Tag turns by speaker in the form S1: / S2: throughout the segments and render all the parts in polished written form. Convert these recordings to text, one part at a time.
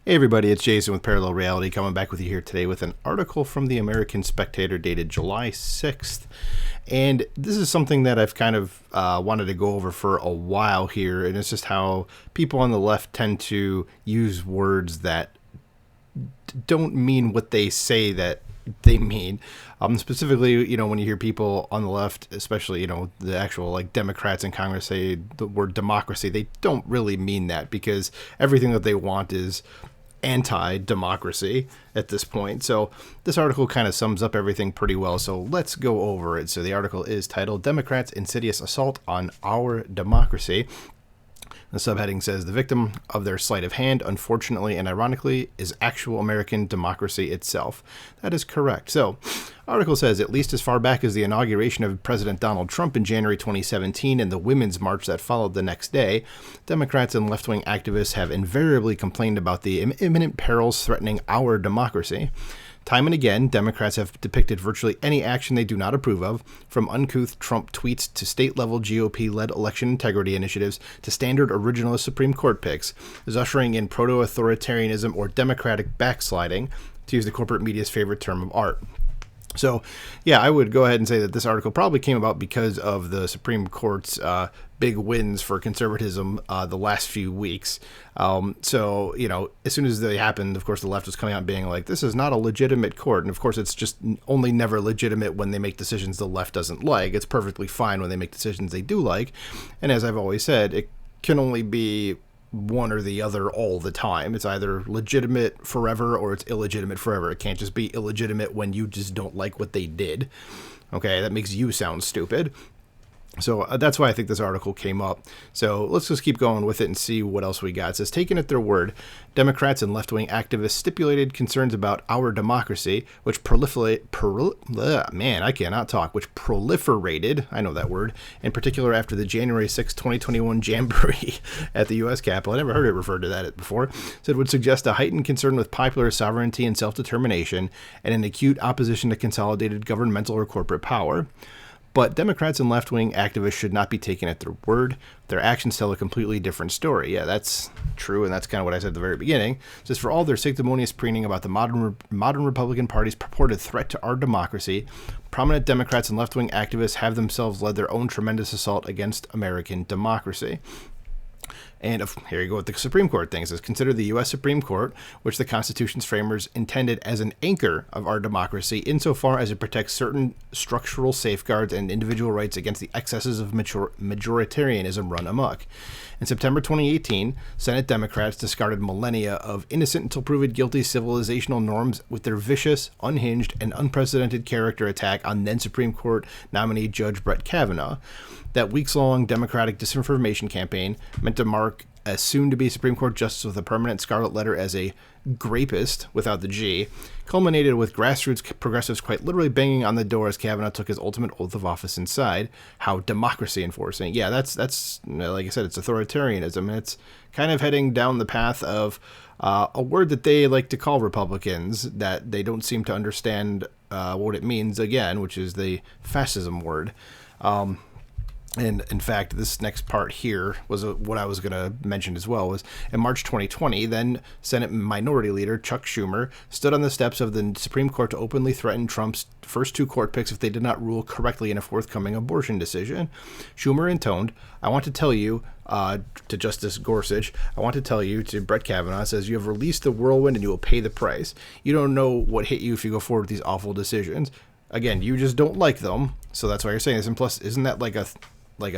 S1: Hey everybody, it's Jason with Parallel Reality coming back with you here today with an article from the American Spectator dated July 6th. And this is something that I've kind of wanted to go over for a while here, and it's just how people on the left tend to use words that don't mean what they say that they mean. Specifically, when you hear people on the left, especially, the actual like Democrats in Congress say the word democracy, they don't really mean that because everything that they want is anti-democracy at this point. So this article kind of sums up everything pretty well. So let's go over it. So the article is titled Democrats' Insidious Assault on Our Democracy. The subheading says the victim of their sleight of hand, unfortunately and ironically, is actual American democracy itself. That is correct. So, article says at least as far back as the inauguration of President Donald Trump in January 2017 and the Women's March that followed the next day, Democrats and left-wing activists have invariably complained about the imminent perils threatening our democracy. Time and again, Democrats have depicted virtually any action they do not approve of, from uncouth Trump tweets to state-level GOP-led election integrity initiatives to standard originalist Supreme Court picks, as ushering in proto-authoritarianism or democratic backsliding, to use the corporate media's favorite term of art. So, yeah, I would go ahead and say that this article probably came about because of the Supreme Court's big wins for conservatism the last few weeks. So, as soon as they happened, of course, the left was coming out being like, this is not a legitimate court. And, of course, it's just only never legitimate when they make decisions the left doesn't like. It's perfectly fine when they make decisions they do like. And as I've always said, it can only be one or the other all the time. It's either legitimate forever or it's illegitimate forever. It can't just be illegitimate when you just don't like what they did. Okay, that makes you sound stupid. So that's why I think this article came up. So let's just keep going with it and see what else we got. It says, taken at their word, Democrats and left-wing activists stipulated concerns about our democracy, which proliferated, I know that word, in particular after the January 6, 2021 Jamboree at the U.S. Capitol. I never heard it referred to that before. Said would suggest a heightened concern with popular sovereignty and self-determination and an acute opposition to consolidated governmental or corporate power. But Democrats and left-wing activists should not be taken at their word. Their actions tell a completely different story. Yeah, that's true, and that's kind of what I said at the very beginning. Just for all their sanctimonious preening about the modern Republican Party's purported threat to our democracy, prominent Democrats and left-wing activists have themselves led their own tremendous assault against American democracy. And here you go with the Supreme Court thing. It says, consider the U.S. Supreme Court, which the Constitution's framers intended as an anchor of our democracy insofar as it protects certain structural safeguards and individual rights against the excesses of majoritarianism run amok. In September 2018, Senate Democrats discarded millennia of innocent until proven guilty civilizational norms with their vicious, unhinged, and unprecedented character attack on then Supreme Court nominee Judge Brett Kavanaugh. That weeks-long Democratic disinformation campaign, meant to mark a soon-to-be Supreme Court justice with a permanent scarlet letter as a grapist, without the G, culminated with grassroots progressives quite literally banging on the door as Kavanaugh took his ultimate oath of office inside. How democracy enforcing. Yeah, that's like I said, it's authoritarianism, and it's kind of heading down the path of a word that they like to call Republicans that they don't seem to understand what it means, again, which is the fascism word. And in fact, this next part here was what I was going to mention as well. Was in March 2020, then Senate Minority Leader Chuck Schumer stood on the steps of the Supreme Court to openly threaten Trump's first two court picks if they did not rule correctly in a forthcoming abortion decision. Schumer intoned, I want to tell you, to Justice Gorsuch, I want to tell you, to Brett Kavanaugh, says, you have released the whirlwind and you will pay the price. You don't know what hit you if you go forward with these awful decisions. Again, you just don't like them, so that's why you're saying this. And plus, isn't that like a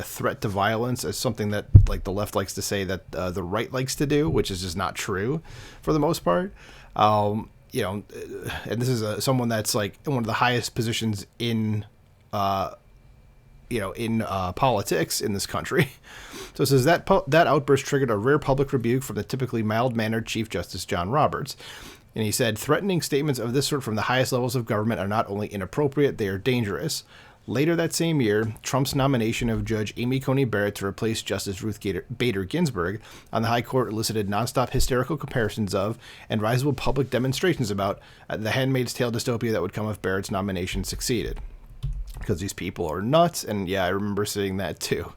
S1: threat to violence as something that like the left likes to say that the right likes to do, which is just not true for the most part. And this is someone that's like in one of the highest positions in politics in this country. So it says that outburst triggered a rare public rebuke from the typically mild-mannered Chief Justice John Roberts. And he said, threatening statements of this sort from the highest levels of government are not only inappropriate, they are dangerous. Later that same year, Trump's nomination of Judge Amy Coney Barrett to replace Justice Ruth Bader Ginsburg on the High Court elicited nonstop hysterical comparisons of and risible public demonstrations about the Handmaid's Tale dystopia that would come if Barrett's nomination succeeded. Because these people are nuts, and yeah, I remember seeing that too.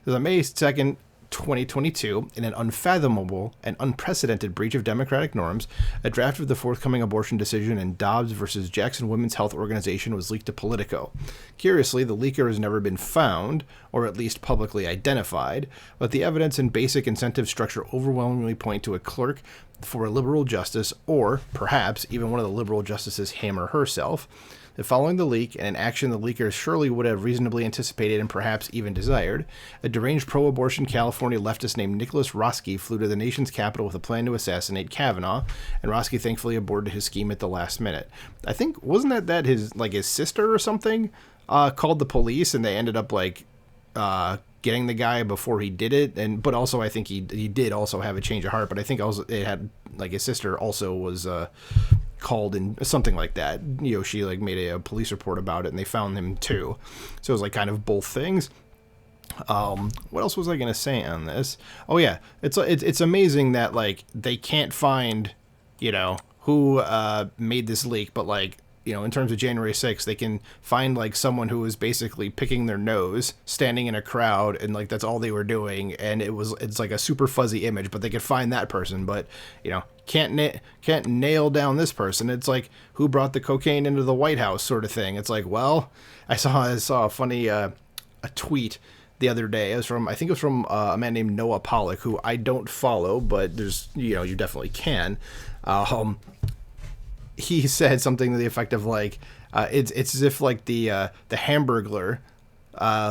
S1: There's a May 2nd, 2022, in an unfathomable and unprecedented breach of democratic norms, a draft of the forthcoming abortion decision in Dobbs versus Jackson Women's Health Organization was leaked to Politico. Curiously, the leaker has never been found, or at least publicly identified, but the evidence and basic incentive structure overwhelmingly point to a clerk for a liberal justice, or perhaps even one of the liberal justices, him or herself. Following the leak, and an action the leakers surely would have reasonably anticipated and perhaps even desired, a deranged pro-abortion California leftist named Nicholas Roski flew to the nation's capital with a plan to assassinate Kavanaugh, and Roski thankfully aborted his scheme at the last minute. I think, wasn't that his sister or something called the police, and they ended up getting the guy before he did it, but also I think he did also have a change of heart, but I think also it had his sister also was called and something like that. She made a police report about it, and they found him too. So it was kind of both things. What else was I gonna say on this? Oh yeah, it's amazing that they can't find who made this leak, but in terms of January 6th, they can find someone who was basically picking their nose, standing in a crowd, and that's all they were doing, and it's a super fuzzy image, but they could find that person, but can't nail down this person. It's who brought the cocaine into the White House sort of thing. It's well, I saw a funny a tweet the other day. I think it was from a man named Noah Pollock, who I don't follow, but there's you definitely can. He said something to the effect of it's as if the Hamburglar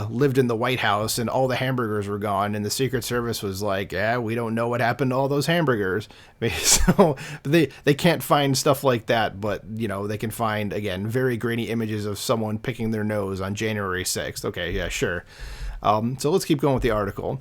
S1: lived in the White House and all the hamburgers were gone, and the Secret Service was we don't know what happened to all those hamburgers. So they can't find stuff like that, but they can find, again, very grainy images of someone picking their nose on January 6th. Okay, yeah, sure. So let's keep going with the article.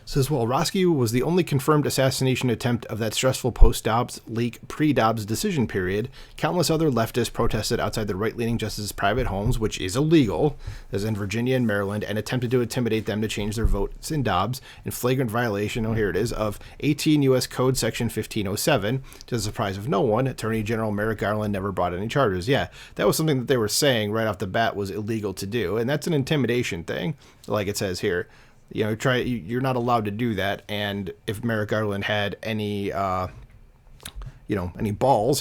S1: It says, while Roski was the only confirmed assassination attempt of that stressful post-Dobbs leak, pre-Dobbs decision period, countless other leftists protested outside the right-leaning justices' private homes, which is illegal, as in Virginia and Maryland, and attempted to intimidate them to change their votes in Dobbs in flagrant violation, here it is, of 18 U.S. Code Section 1507. To the surprise of no one, Attorney General Merrick Garland never brought any charges. Yeah, that was something that they were saying right off the bat was illegal to do, and that's an intimidation thing, like it says here. You're not allowed to do that, and if Merrick Garland had any balls,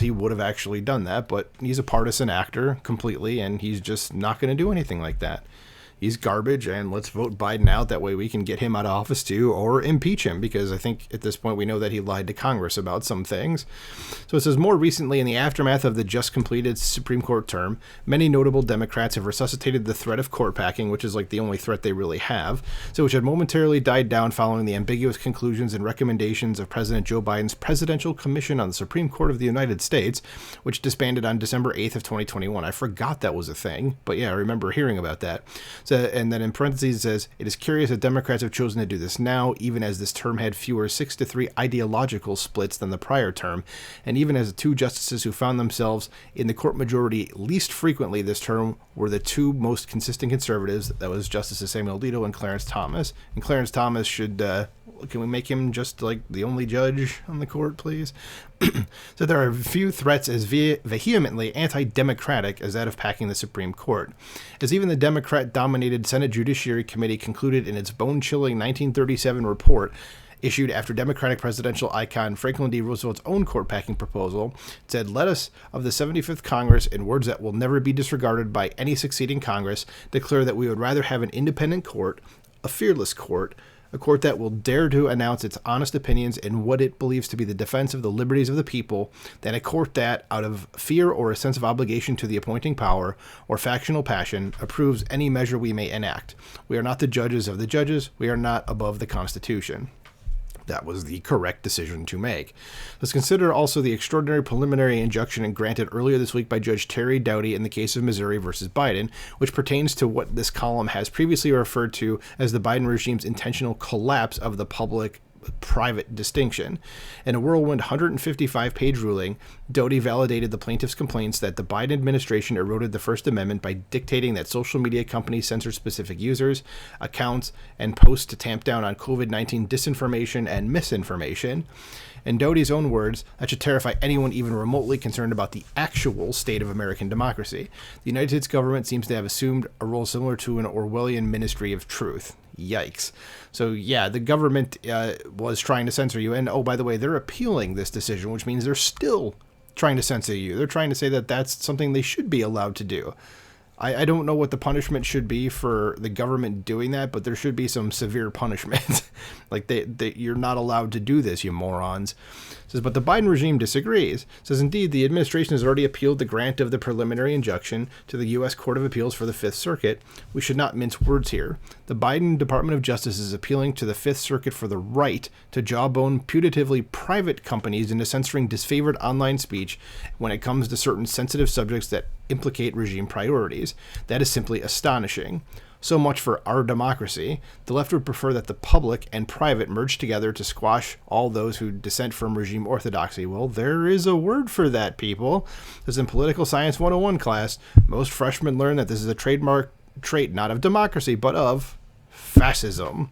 S1: he would have actually done that, but he's a partisan actor completely, and he's just not going to do anything like that. He's garbage, and let's vote Biden out. That way we can get him out of office too, or impeach him, because I think at this point we know that he lied to Congress about some things. So it says, more recently, in the aftermath of the just completed Supreme Court term, many notable Democrats have resuscitated the threat of court packing, which is the only threat they really have, so which had momentarily died down following the ambiguous conclusions and recommendations of President Joe Biden's Presidential Commission on the Supreme Court of the United States, which disbanded on December 8th of 2021. I forgot that was a thing, but yeah, I remember hearing about that. So, and then in parentheses it says, it is curious that Democrats have chosen to do this now, even as this term had fewer 6-3 ideological splits than the prior term, and even as the two justices who found themselves in the court majority least frequently this term were the two most consistent conservatives. That was Justices Samuel Alito and Clarence Thomas. And Clarence Thomas should, can we make him just the only judge on the court, please? So there are few threats as vehemently anti-democratic as that of packing the Supreme Court. As even the Democrat-dominated Senate Judiciary Committee concluded in its bone-chilling 1937 report, issued after Democratic presidential icon Franklin D. Roosevelt's own court-packing proposal, said, let us, of the 75th Congress, in words that will never be disregarded by any succeeding Congress, declare that we would rather have an independent court, a fearless court, a court that will dare to announce its honest opinions in what it believes to be the defense of the liberties of the people, than a court that, out of fear or a sense of obligation to the appointing power or factional passion, approves any measure we may enact. We are not the judges of the judges. We are not above the Constitution. That was the correct decision to make. Let's consider also the extraordinary preliminary injunction granted earlier this week by Judge Terry Doughty in the case of Missouri versus Biden, which pertains to what this column has previously referred to as the Biden regime's intentional collapse of the public-private distinction. In a whirlwind 155-page ruling, Doughty validated the plaintiff's complaints that the Biden administration eroded the First Amendment by dictating that social media companies censor specific users, accounts, and posts to tamp down on COVID-19 disinformation and misinformation. In Doughty's own words, that should terrify anyone even remotely concerned about the actual state of American democracy. The United States government seems to have assumed a role similar to an Orwellian ministry of truth. Yikes. So yeah, the government was trying to censor you. And oh, by the way, they're appealing this decision, which means they're still trying to censor you. They're trying to say that that's something they should be allowed to do. I don't know what the punishment should be for the government doing that, but there should be some severe punishment. Like you're not allowed to do this, you morons. It says, but the Biden regime disagrees. It says, indeed, the administration has already appealed the grant of the preliminary injunction to the U.S. Court of Appeals for the Fifth Circuit. We should not mince words here. The Biden Department of Justice is appealing to the Fifth Circuit for the right to jawbone putatively private companies into censoring disfavored online speech when it comes to certain sensitive subjects that implicate regime priorities. That is simply astonishing. So much for our democracy. The left would prefer that the public and private merge together to squash all those who dissent from regime orthodoxy. Well, there is a word for that, people. As in Political Science 101 class, most freshmen learn that this is a trademark trait not of democracy, but of fascism.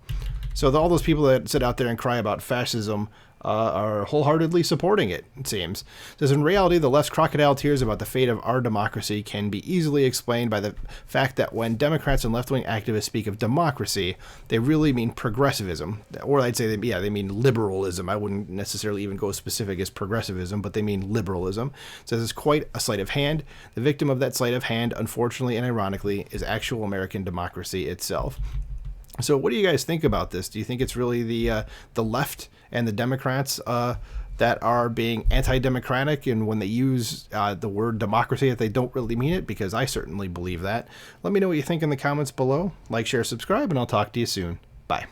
S1: So all those people that sit out there and cry about fascism are wholeheartedly supporting it, it seems. It says, in reality, the left's crocodile tears about the fate of our democracy can be easily explained by the fact that when Democrats and left-wing activists speak of democracy, they really mean progressivism. Or I'd say, they mean liberalism. I wouldn't necessarily even go as specific as progressivism, but they mean liberalism. It says it's quite a sleight of hand. The victim of that sleight of hand, unfortunately and ironically, is actual American democracy itself. So what do you guys think about this? Do you think it's really the left and the Democrats that are being anti-democratic, and when they use the word democracy, that they don't really mean it? Because I certainly believe that. Let me know what you think in the comments below. Like, share, subscribe, and I'll talk to you soon. Bye.